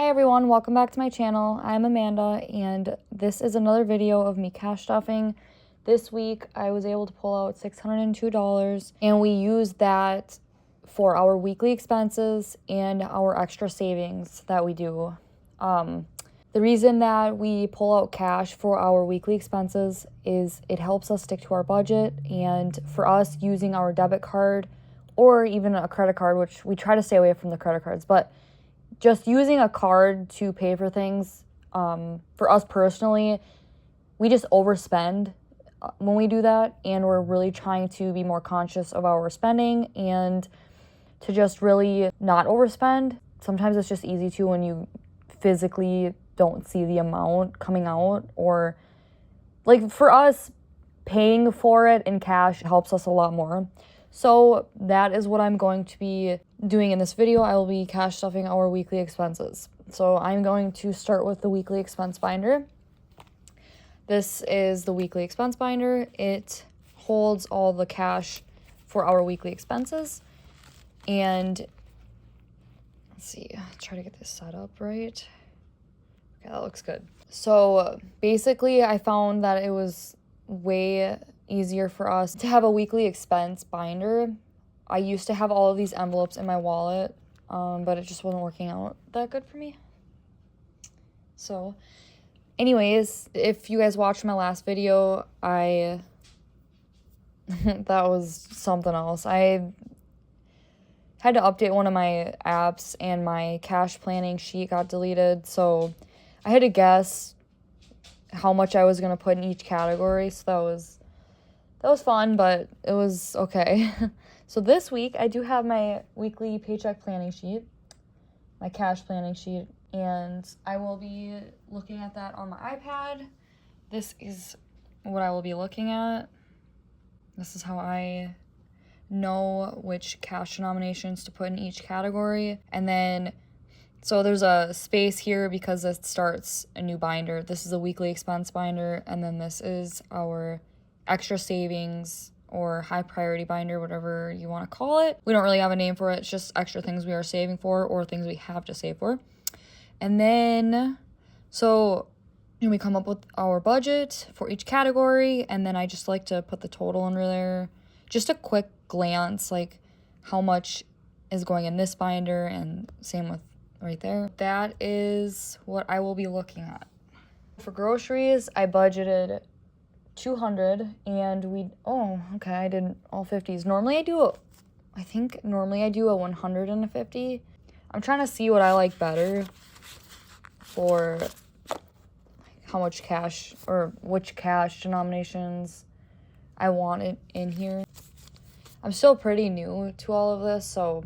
Hi everyone, welcome back to my channel. I'm Amanda and this is another video of me cash stuffing. This week I was able to pull out $602 and we used that for our weekly expenses and our extra savings that we do. The reason that we pull out cash for our weekly expenses is it helps us stick to our budget, and for us using our debit card or even a credit card, which we try to stay away from the credit cards, but just using a card to pay for things, for us personally, we just overspend when we do that, and we're really trying to be more conscious of our spending and to just really not overspend. Sometimes it's just easy to when you physically don't see the amount coming out, or like for us, paying for it in cash helps us a lot more. So that is what I'm going to be doing in this video. I will be cash stuffing our weekly expenses. So I'm going to start with the weekly expense binder. This is the weekly expense binder. It holds all the cash for our weekly expenses. And let's see, try to get this set up right. Okay, that looks good. So basically I found that it was way easier for us to have a weekly expense binder. I used to have all of these envelopes in my wallet, but it just wasn't working out that good for me. So anyways, if you guys watched my last video, that was something else. I had to update one of my apps and my cash planning sheet got deleted, so I had to guess how much I was going to put in each category, so that was fun, but it was okay. So this week, I do have my weekly paycheck planning sheet, my cash planning sheet, and I will be looking at that on my iPad. This is what I will be looking at. This is how I know which cash denominations to put in each category. And then, so there's a space here because it starts a new binder. This is a weekly expense binder, and then this is our extra savings or high priority binder, whatever you want to call it. We don't really have a name for it. It's just extra things we are saving for or things we have to save for. And then, so we come up with our budget for each category, and then I just like to put the total under there. Just a quick glance, like how much is going in this binder, and same with right there. That is what I will be looking at. For groceries, I budgeted $200, and I did all 50s. Normally I do a 100 and a 50. I'm trying to see what I like better for how much cash or which cash denominations I want it in here. I'm still pretty new to all of this, so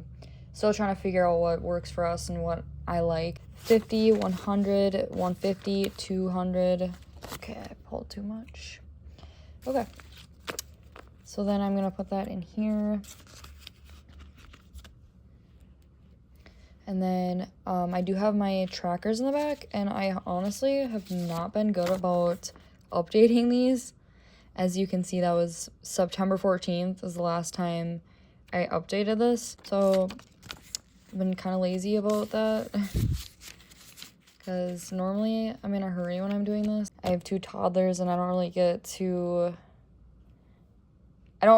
still trying to figure out what works for us and what I like. 50, 100, 150, 200. Okay, I pulled too much. Okay, so then I'm going to put that in here. And then I do have my trackers in the back, and I honestly have not been good about updating these. As you can see, that was September 14th was the last time I updated this. So I've been kind of lazy about that because normally I'm in a hurry when I'm doing this. I have 2 toddlers and I don't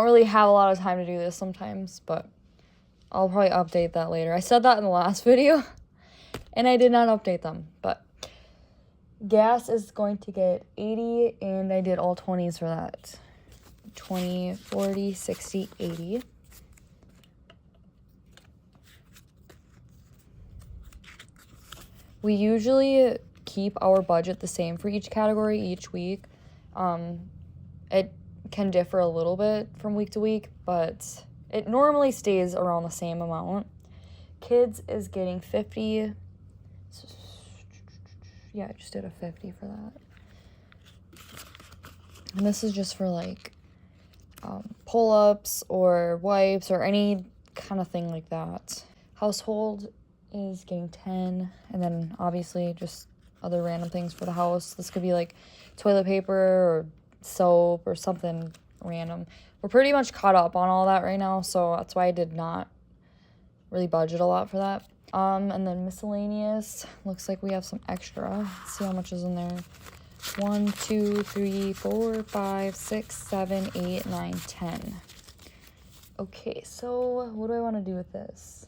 really have a lot of time to do this sometimes, but I'll probably update that later. I said that in the last video and I did not update them, but gas is going to get 80, and I did all 20s for that. 20, 40, 60, 80. We usually keep our budget the same for each category each week. It can differ a little bit from week to week, but it normally stays around the same amount. Kids is getting 50. Yeah, I just did a 50 for that. And this is just for like pull-ups or wipes or any kind of thing like that. Household is getting 10, and then obviously just other random things for the house. This could be like toilet paper or soap or something random. We're pretty much caught up on all that right now, so that's why I did not really budget a lot for that. And then miscellaneous, looks like we have some extra. Let's see how much is in there. 1, 2, 3, 4, 5, 6, 7, 8, 9, 10. Okay, so what do I want to do with this?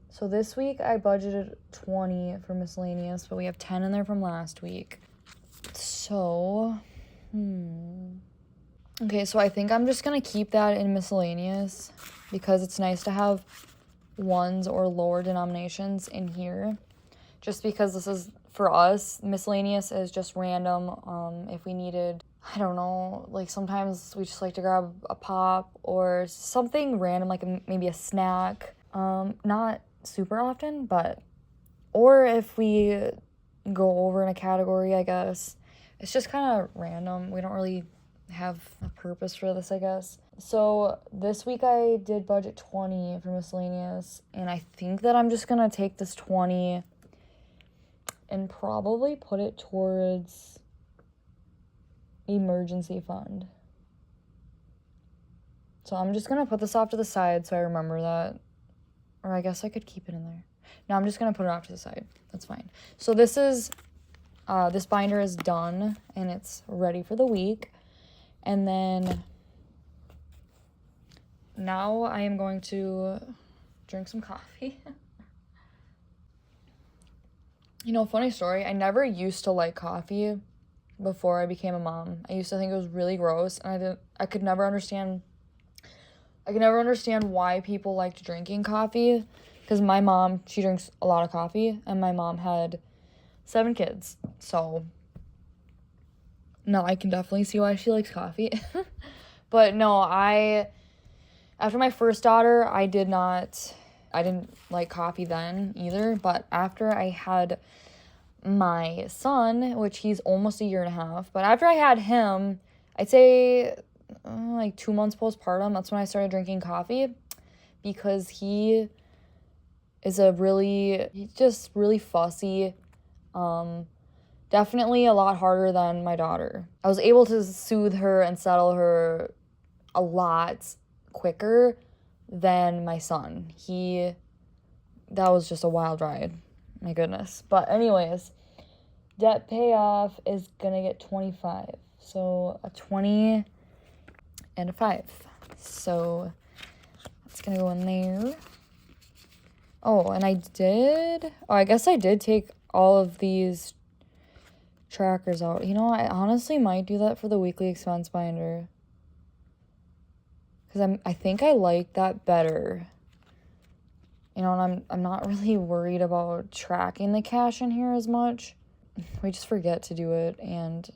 So this week I budgeted 20 for miscellaneous, but we have 10 in there from last week. So, okay, so I think I'm just going to keep that in miscellaneous because it's nice to have ones or lower denominations in here. Just because this is, for us, miscellaneous is just random. If we needed, I don't know, like sometimes we just like to grab a pop or something random, like maybe a snack. Not super often, but, or if we go over in a category, I guess. It's just kind of random. We don't really have a purpose for this, I guess. So this week I did budget 20 for miscellaneous, and I think that I'm just gonna take this 20 and probably put it towards emergency fund. So I'm just gonna put this off to the side so I remember that. Or I guess I could keep it in there. No, I'm just gonna put it off to the side. That's fine. So this is, this binder is done and it's ready for the week. And then now I am going to drink some coffee. You know, funny story, I never used to like coffee before I became a mom. I used to think it was really gross, and I could never understand why people liked drinking coffee, because my mom, she drinks a lot of coffee, and my mom had 7 kids, so no, I can definitely see why she likes coffee. But no, after my first daughter, I didn't like coffee then either, but after I had my son, which he's almost a year and a half, but after I had him, I'd say like 2 months postpartum, that's when I started drinking coffee, because he's just really fussy. Definitely a lot harder than my daughter. I was able to soothe her and settle her a lot quicker than my son. That was just a wild ride. My goodness. But anyways, debt payoff is gonna get 25. So a 20 and a 5. So it's gonna go in there. Oh, and I guess I did take all of these trackers out. You know, I honestly might do that for the weekly expense binder, because I think I like that better. You know, and I'm not really worried about tracking the cash in here as much. We just forget to do it, and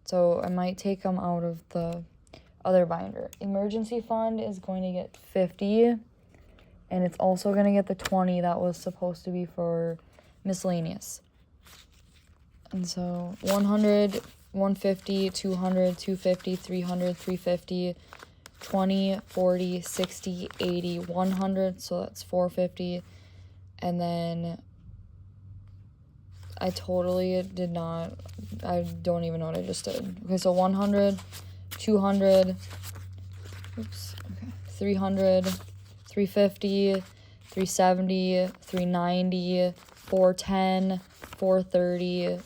so I might take them out of the other binder. Emergency fund is going to get 50, and it's also going to get the 20 that was supposed to be for miscellaneous. And so 100, 150, 200, 250, 300, 350, 20, 40, 60, 80, 100, so that's 450. And then I don't even know what I just did. Okay, so 100, 200, 300, 350, 370, 390, 410, 430,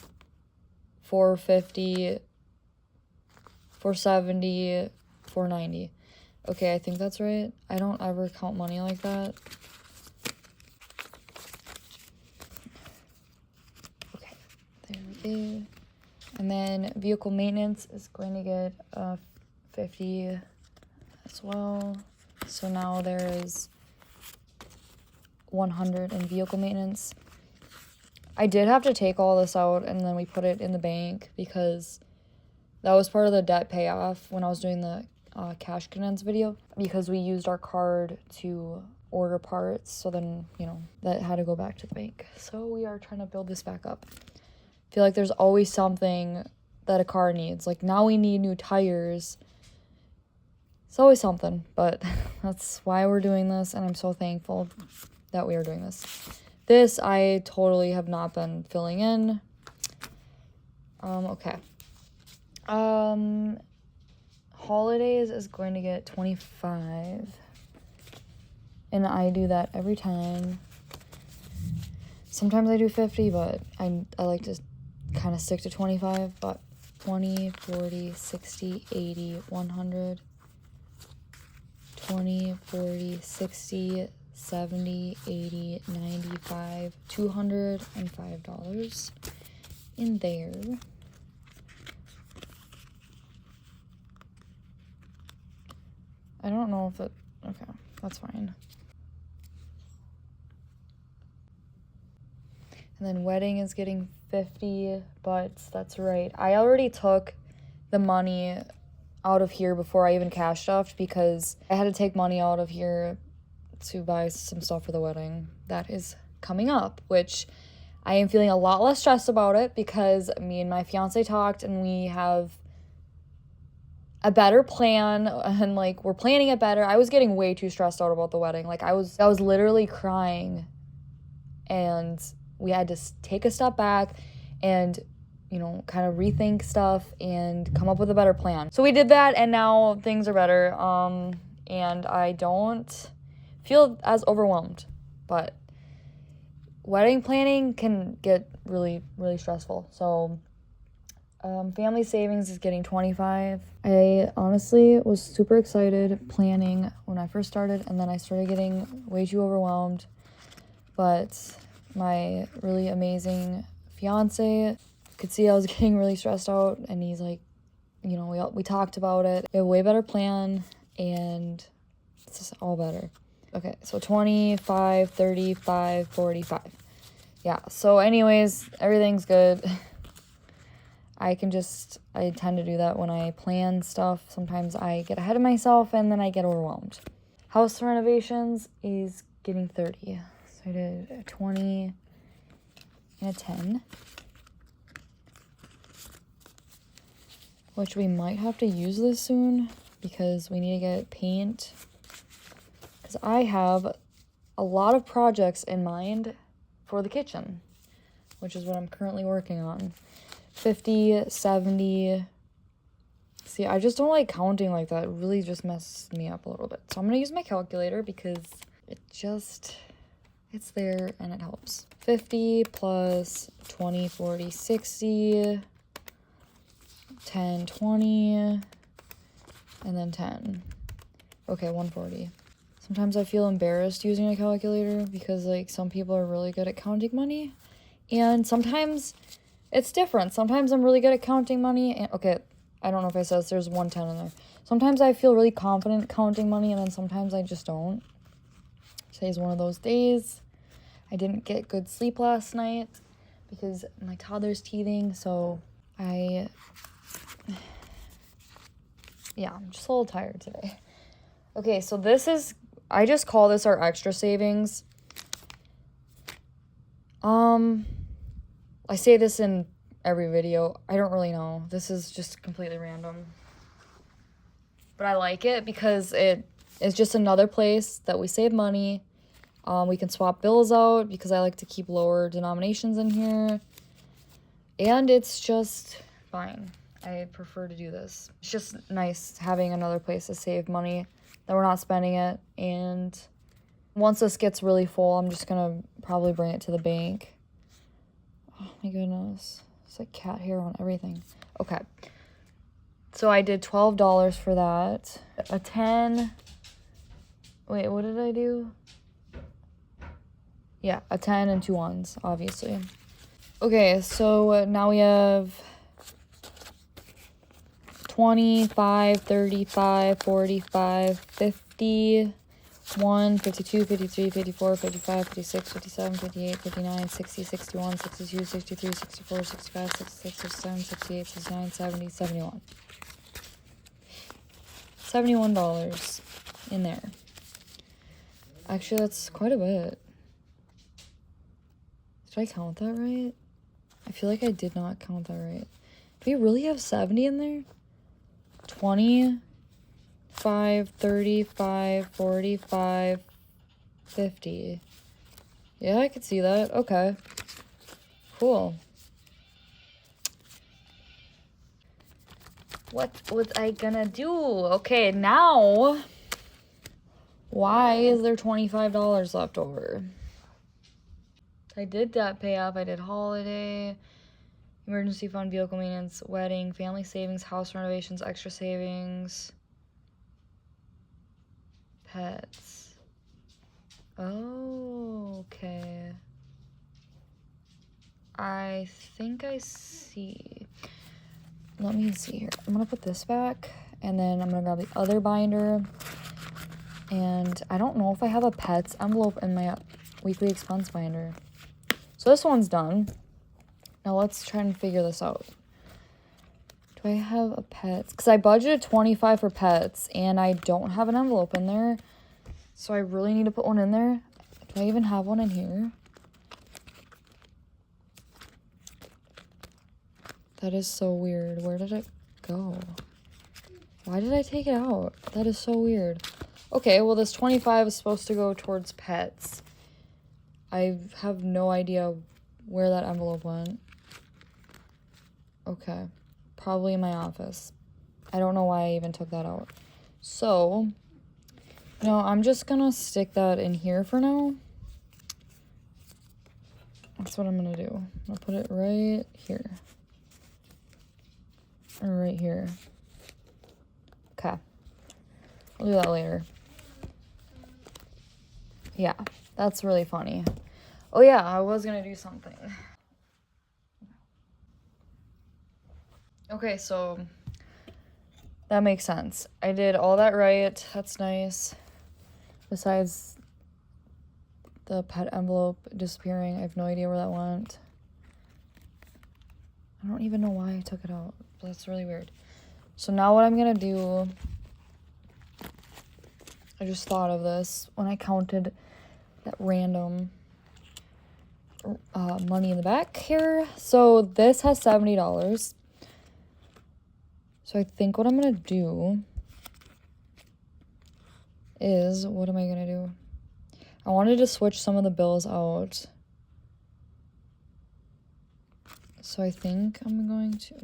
450, 470, 490. Okay, I think that's right. I don't ever count money like that. Okay, there we go. And then vehicle maintenance is going to get 50 as well. So now there is 100 in vehicle maintenance. I did have to take all this out and then we put it in the bank because that was part of the debt payoff when I was doing the cash condense video, because we used our card to order parts. So then, you know, that had to go back to the bank. So we are trying to build this back up. I feel like there's always something that a car needs. Like now we need new tires. It's always something, but that's why we're doing this, and I'm so thankful that we are doing this. This I totally have not been filling in. Okay. Holidays is going to get 25. And I do that every time. Sometimes I do 50, but I like to kind of stick to 25, but 20, 40, 60, 80, 100, 20, 40, 60, 70, 80, 95, $205 in there. I don't know if it, okay, that's fine. And then wedding is getting 50, but that's right. I already took the money out of here before I even cash stuffed because I had to take money out of here to buy some stuff for the wedding that is coming up, which I am feeling a lot less stressed about it because me and my fiance talked and we have a better plan and like we're planning it better. I was getting way too stressed out about the wedding. Like I was literally crying, and we had to take a step back and, you know, kind of rethink stuff and come up with a better plan. So we did that, and now things are better. And I don't feel as overwhelmed, but wedding planning can get really, really stressful. So family savings is getting 25. I honestly was super excited planning when I first started, and then I started getting way too overwhelmed. But my really amazing fiance could see I was getting really stressed out, and he's like, you know, we talked about it. We have a way better plan, and it's just all better. Okay, so 25, 35, 45. Yeah, so anyways, everything's good. I tend to do that when I plan stuff. Sometimes I get ahead of myself and then I get overwhelmed. House renovations is getting 30. So I did a 20 and a 10. Which we might have to use this soon because we need to get paint. Because I have a lot of projects in mind for the kitchen, which is what I'm currently working on. 50, 70. See, I just don't like counting like that. It really just messes me up a little bit. So I'm going to use my calculator because it's there and it helps. 50 plus 20, 40, 60, 10, 20, and then 10. Okay, 140. Sometimes I feel embarrassed using a calculator because, like, some people are really good at counting money. And sometimes it's different. Sometimes I'm really good at counting money. And, okay, I don't know if I said this. There's 110 in there. Sometimes I feel really confident counting money, and then sometimes I just don't. Today's one of those days. I didn't get good sleep last night because my toddler's teething, so I'm just a little tired today. Okay, so I just call this our extra savings. I say this in every video. I don't really know. This is just completely random. But I like it because it is just another place that we save money. We can swap bills out because I like to keep lower denominations in here. And it's just fine. I prefer to do this. It's just nice having another place to save money that we're not spending it. And once this gets really full, I'm just going to probably bring it to the bank. Oh my goodness. It's like cat hair on everything. Okay. So I did $12 for that. A 10. Wait, what did I do? Yeah, a 10 and 2 ones, obviously. Okay, so now we have 25, 35, 45, 50, 1, 52, 53, 54, 55, 56, 57, 58, 59, 60, 61, 62, 63, 64, 65, 66, 67, 68, 69, 70, 71. $71 in there. Actually, that's quite a bit. Did I count that right? I feel like I did not count that right. Do we really have 70 in there? 20, 5, 35, 45, 50. Yeah, I could see that. Okay. Cool. What was I gonna do? Okay, now Why is there $25 left over? I did debt payoff. I did holiday, emergency fund, vehicle maintenance, wedding, family savings, house renovations, extra savings, pets. Oh, okay. I think I see. Let me see here. I'm gonna put this back, and then I'm gonna grab the other binder. And I don't know if I have a pets envelope in my weekly expense binder. So this one's done. Now let's try and figure this out. Do I have a pets? Because I budgeted $25 for pets, and I don't have an envelope in there. So I really need to put one in there. Do I even have one in here? That is so weird. Where did it go? Why did I take it out? That is so weird. Okay, well, this $25 is supposed to go towards pets. I have no idea where that envelope went. Okay, probably in my office. I don't know why I even took that out. So, no, I'm just gonna stick that in here for now. That's what I'm gonna do. I'm gonna put it right here. Or right here. Okay. I'll do that later. Yeah, that's really funny. Oh yeah, I was gonna do something. Okay, so that makes sense. I did all that right. That's nice. Besides the pet envelope disappearing, I have no idea where that went. I don't even know why I took it out. That's really weird. So now what I'm gonna do, I just thought of this when I counted that random money in the back here. So this has $70. So I think what I'm gonna do is, what am I gonna do? I wanted to switch some of the bills out. So I think I'm going to,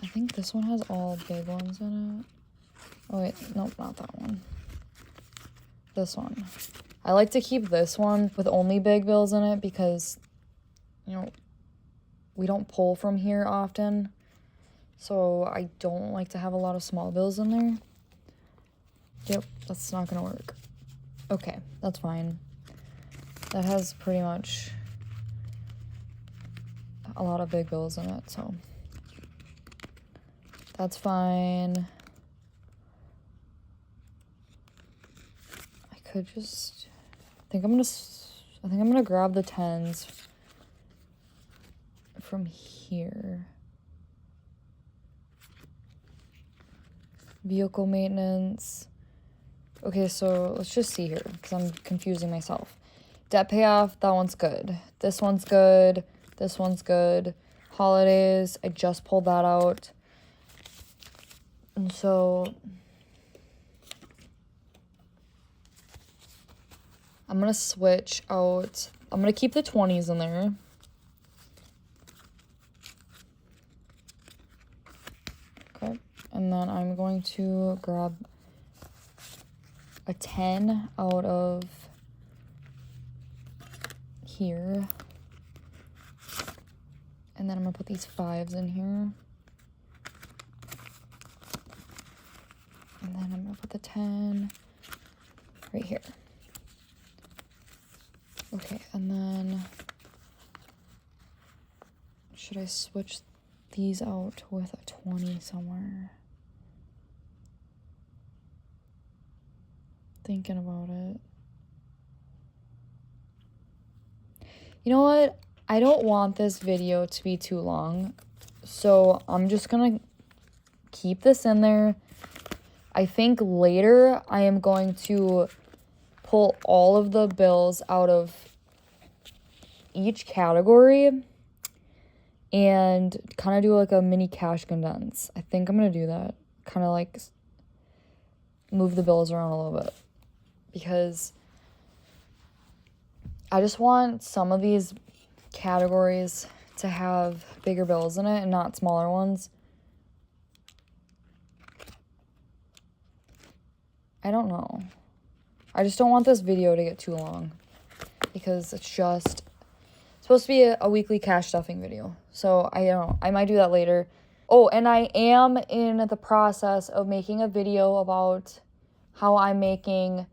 I think this one has all big ones in it. Oh wait, nope, not that one. This one. I like to keep this one with only big bills in it because, you know, we don't pull from here often. So I don't like to have a lot of small bills in there. Yep, that's not gonna work. Okay, that's fine. That has pretty much a lot of big bills in it, so that's fine. I could just, I think I'm gonna grab the 10s from here. Vehicle maintenance. Okay, so let's just see here because I'm confusing myself. Debt payoff, that one's good. This one's good. This one's good. Holidays, I just pulled that out. And so I'm gonna switch out. I'm gonna keep the 20s in there. Okay. And then I'm going to grab a 10 out of here. And then I'm gonna put these 5s in here. And then I'm gonna put the 10 right here. Okay, and then should I switch these out with a 20 somewhere? Thinking about it. You know what? I don't want this video to be too long, so I'm just gonna keep this in there. I think later I am going to pull all of the bills out of each category and kind of do like a mini cash condense. I think I'm gonna do that. Kind of like move the bills around a little bit because I just want some of these categories to have bigger bills in it and not smaller ones. I don't know. I just don't want this video to get too long because it's just supposed to be a weekly cash stuffing video. So I don't know. I might do that later. Oh, and I am in the process of making a video about how I'm making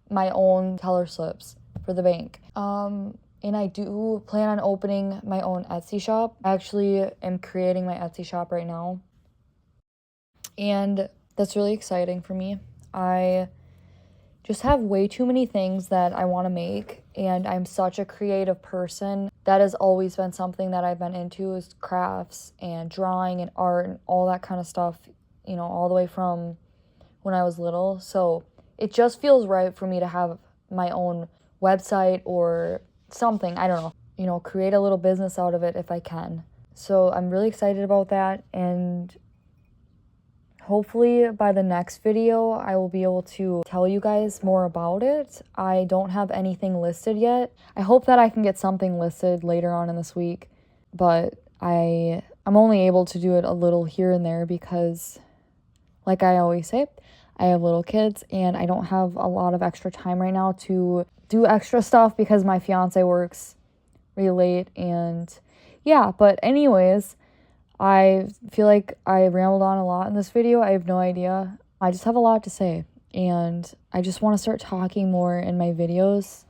my own teller slips for the bank. And I do plan on opening my own Etsy shop. I actually am creating my Etsy shop right now. And that's really exciting for me. I just have way too many things that I want to make, and I'm such a creative person. That has always been something that I've been into, is crafts and drawing and art and all that kind of stuff, you know, all the way from when I was little. So it just feels right for me to have my own website or something, I don't know, you know, create a little business out of it if I can. So I'm really excited about that, and hopefully by the next video, I will be able to tell you guys more about it. I don't have anything listed yet. I hope that I can get something listed later on in this week, but I'm only able to do it a little here and there because, like I always say, I have little kids and I don't have a lot of extra time right now to do extra stuff because my fiance works really late. And yeah, but anyways, I feel like I rambled on a lot in this video. I have no idea. I just have a lot to say, and I just want to start talking more in my videos.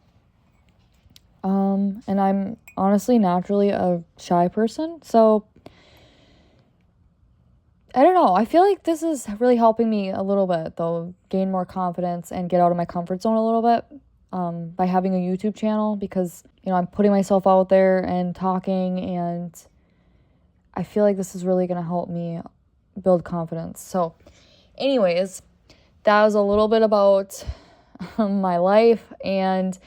And I'm honestly naturally a shy person, so I don't know. I feel like this is really helping me a little bit, though, gain more confidence and get out of my comfort zone a little bit, by having a YouTube channel, because, you know, I'm putting myself out there and talking, and I feel like this is really going to help me build confidence. So anyways, that was a little bit about my life, and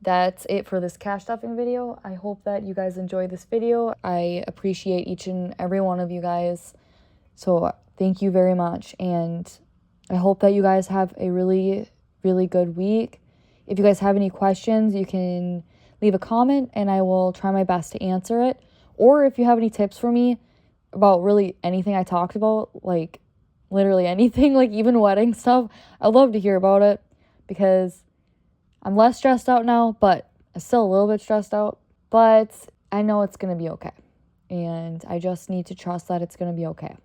that's it for this cash stuffing video. I hope that you guys enjoyed this video. I appreciate each and every one of you guys. So thank you very much, and I hope that you guys have a really, really good week. If you guys have any questions, you can leave a comment, and I will try my best to answer it. Or if you have any tips for me about really anything I talked about, like literally anything, like even wedding stuff, I'd love to hear about it, because I'm less stressed out now, but I'm still a little bit stressed out. But I know it's going to be okay, and I just need to trust that it's going to be okay.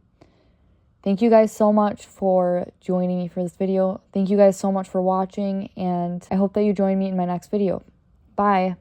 Thank you guys so much for joining me for this video. Thank you guys so much for watching, and I hope that you join me in my next video. Bye.